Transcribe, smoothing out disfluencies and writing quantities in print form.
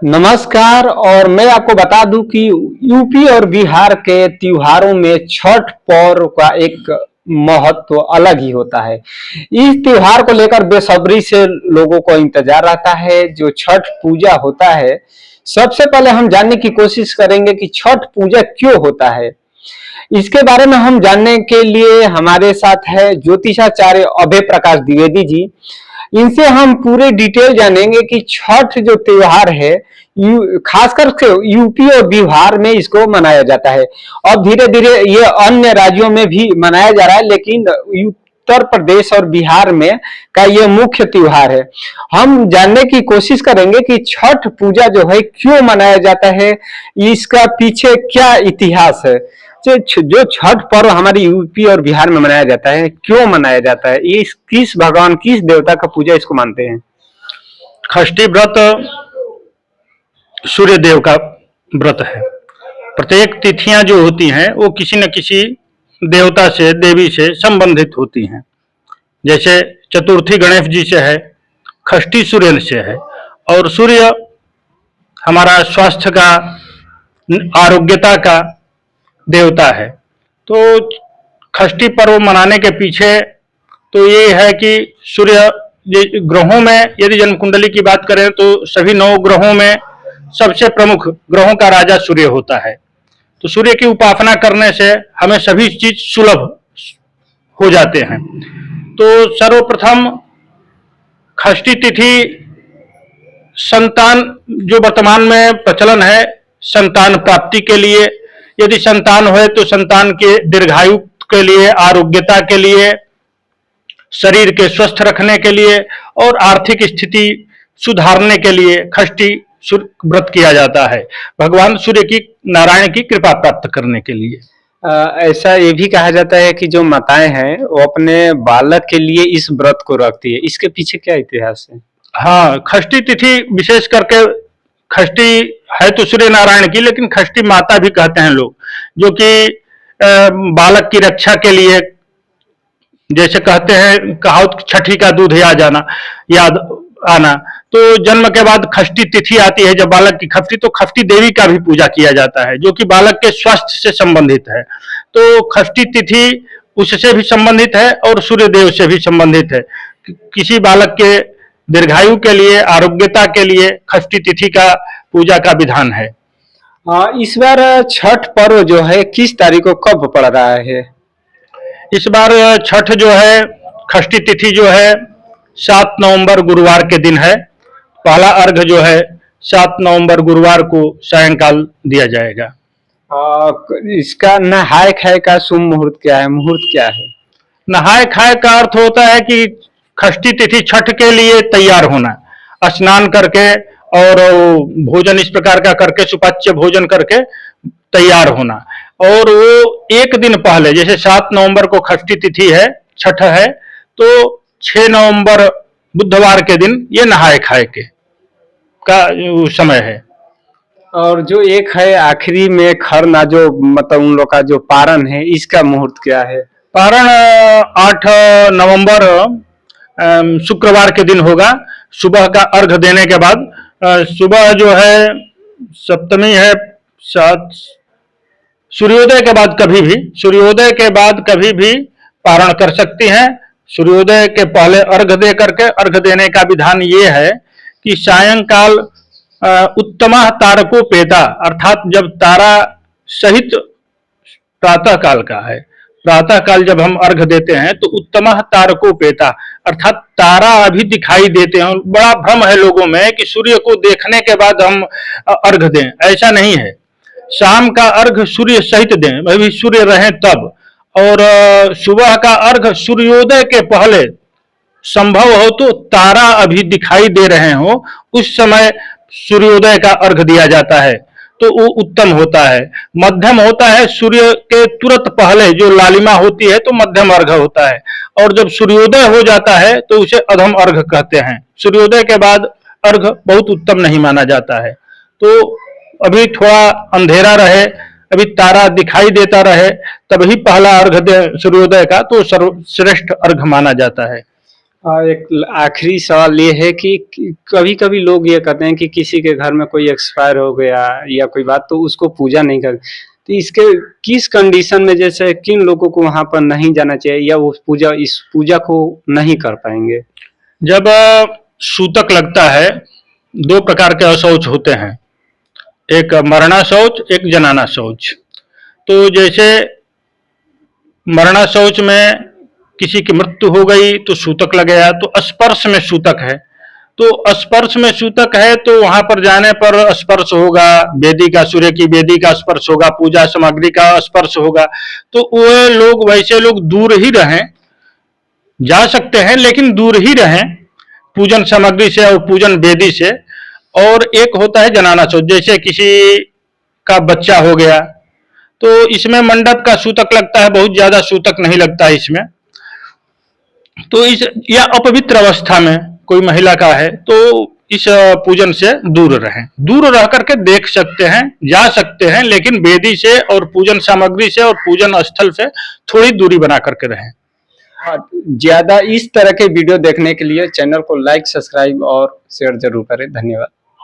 नमस्कार। और मैं आपको बता दूं कि यूपी और बिहार के त्योहारों में छठ पर्व का एक महत्व अलग ही होता है। इस त्योहार को लेकर बेसब्री से लोगों को इंतजार रहता है। जो छठ पूजा होता है, सबसे पहले हम जानने की कोशिश करेंगे कि छठ पूजा क्यों होता है। इसके बारे में हम जानने के लिए हमारे साथ है ज्योतिषाचार्य अभय प्रकाश द्विवेदी जी। इनसे हम पूरे डिटेल जानेंगे कि छठ जो त्योहार है, खासकर के यूपी और बिहार में इसको मनाया जाता है। अब धीरे धीरे ये अन्य राज्यों में भी मनाया जा रहा है, लेकिन उत्तर प्रदेश और बिहार में का ये मुख्य त्योहार है। हम जानने की कोशिश करेंगे कि छठ पूजा जो है क्यों मनाया जाता है, इसका पीछे क्या इतिहास है। जो छठ पर्व हमारी यूपी और बिहार में मनाया जाता है, क्यों मनाया जाता है, ये किस भगवान किस देवता का पूजा इसको मानते हैं। षष्ठी व्रत सूर्य देव का व्रत है। प्रत्येक तिथियां जो होती हैं वो किसी न किसी देवता से, देवी से संबंधित होती हैं। जैसे चतुर्थी गणेश जी से है, षष्ठी सूर्य से है। और सूर्य हमारा स्वास्थ्य का, आरोग्यता का देवता है। तो षष्ठी पर्व मनाने के पीछे तो ये है कि सूर्य ग्रहों में यदि जन्म कुंडली की बात करें तो सभी 9 ग्रहों में सबसे प्रमुख ग्रहों का राजा सूर्य होता है। तो सूर्य की उपासना करने से हमें सभी चीज सुलभ हो जाते हैं। तो सर्वप्रथम षष्ठी तिथि संतान जो वर्तमान में प्रचलन है, संतान प्राप्ति के लिए, यदि संतान हो तो संतान के दीर्घायु के लिए, आरोग्यता के लिए, शरीर के स्वस्थ रखने के लिए और आर्थिक स्थिति सुधारने के लिए षष्ठी व्रत किया जाता है, भगवान सूर्य की, नारायण की कृपा प्राप्त करने के लिए। ऐसा ये भी कहा जाता है कि जो माताएं हैं वो अपने बालक के लिए इस व्रत को रखती है। इसके पीछे क्या इतिहास है। हाँ, षष्ठी तिथि विशेष करके, षष्ठी है तो सूर्य नारायण की, लेकिन षष्ठी माता भी कहते हैं लोग, जो कि बालक की रक्षा के लिए, जैसे कहते हैं कहावत, छठी का दूध याद आना। तो जन्म के बाद षष्ठी तिथि आती है, जब बालक की षष्ठी, तो षष्ठी देवी का भी पूजा किया जाता है, जो कि बालक के स्वास्थ्य से संबंधित है। तो षष्ठी तिथि उससे भी संबंधित है और सूर्य देव से भी संबंधित है। किसी बालक के दीर्घायु के लिए, आरोग्यता के लिए षष्ठी तिथि का पूजा का विधान है। इस बार छठ पर्व जो है किस तारीख को कब पड़ रहा है। इस बार छठ जो है, षष्ठी तिथि जो है 7 नवंबर गुरुवार के दिन है। पहला अर्घ जो है 7 नवंबर गुरुवार को सायंकाल दिया जाएगा। इसका नहाय खाए का शुभ मुहूर्त क्या है, मुहूर्त क्या है। नहाय खाए का अर्थ होता है कि षष्ठी तिथि छठ के लिए तैयार होना, स्नान करके और भोजन इस प्रकार का करके, सुपाच्य भोजन करके तैयार होना। और वो एक दिन पहले, जैसे 7 नवंबर को षष्ठी तिथि है, छठ है, तो 6 नवंबर बुधवार के दिन ये नहाए खाए के का समय है। और जो एक है आखिरी में खरना, जो मतलब उन लोग का जो पारण है, इसका मुहूर्त क्या है। पारण 8 नवंबर शुक्रवार के दिन होगा, सुबह का अर्घ देने के बाद। सुबह जो है सप्तमी है, सूर्योदय के बाद कभी भी, सूर्योदय के बाद कभी भी पारण कर सकती हैं। सूर्योदय के पहले अर्घ दे करके, अर्घ देने का विधान ये है कि सायंकाल उत्तमा तारकोपेता, अर्थात जब तारा सहित प्रातः काल का है, प्रातः काल जब हम अर्घ देते हैं तो उत्तमा तारकोपेता, अर्थात तारा अभी दिखाई देते हैं। बड़ा भ्रम है लोगों में कि सूर्य को देखने के बाद हम अर्घ दें, ऐसा नहीं है। शाम का अर्घ सूर्य सहित दें, वह भी सूर्य रहे तब। और सुबह का अर्घ सूर्योदय के पहले, संभव हो तो तारा अभी दिखाई दे रहे हो, उस समय सूर्योदय का अर्घ दिया जाता है, तो वो उत्तम होता है। मध्यम होता है सूर्य के तुरंत पहले, जो लालिमा होती है तो मध्यम अर्घ होता है। और जब सूर्योदय हो जाता है तो उसे अधम अर्घ कहते हैं। सूर्योदय के बाद अर्घ बहुत उत्तम नहीं माना जाता है। तो अभी थोड़ा अंधेरा रहे, अभी तारा दिखाई देता रहे, तभी पहला अर्घ दे सूर्योदय का, तो सर्वश्रेष्ठ अर्घ माना जाता है। एक आखिरी सवाल ये है कि कभी कभी लोग ये कहते हैं कि किसी के घर में कोई एक्सपायर हो गया या कोई बात, तो उसको पूजा नहीं कर, तो इसके किस कंडीशन में, जैसे किन लोगों को वहां पर नहीं जाना चाहिए या वो पूजा, इस पूजा को नहीं कर पाएंगे? जब सूतक लगता है, दो प्रकार के अशौच होते हैं, एक मरणा शौच, एक जनाना शौच। तो जैसे मरणा शौच में किसी की मृत्यु हो गई तो सूतक लगेगा, तो स्पर्श में सूतक है, तो स्पर्श में सूतक है तो वहां पर जाने पर स्पर्श होगा, वेदी का, सूर्य की वेदी का स्पर्श होगा, पूजा सामग्री का स्पर्श होगा। तो वो लोग, वैसे लोग दूर ही रहें, जा सकते हैं लेकिन दूर ही रहें पूजन सामग्री से और पूजन वेदी से। और एक होता है जनाना शौच, जैसे किसी का बच्चा हो गया तो इसमें मंडप का सूतक लगता है, बहुत ज्यादा सूतक नहीं लगता है इसमें। तो इस, या अपवित्र अवस्था में कोई महिला का है तो इस पूजन से दूर रहें। दूर रह करके देख सकते हैं, जा सकते हैं, लेकिन वेदी से और पूजन सामग्री से और पूजन स्थल से थोड़ी दूरी बना करके रहें। ज्यादा इस तरह के वीडियो देखने के लिए चैनल को लाइक, सब्सक्राइब और शेयर जरूर करें। धन्यवाद।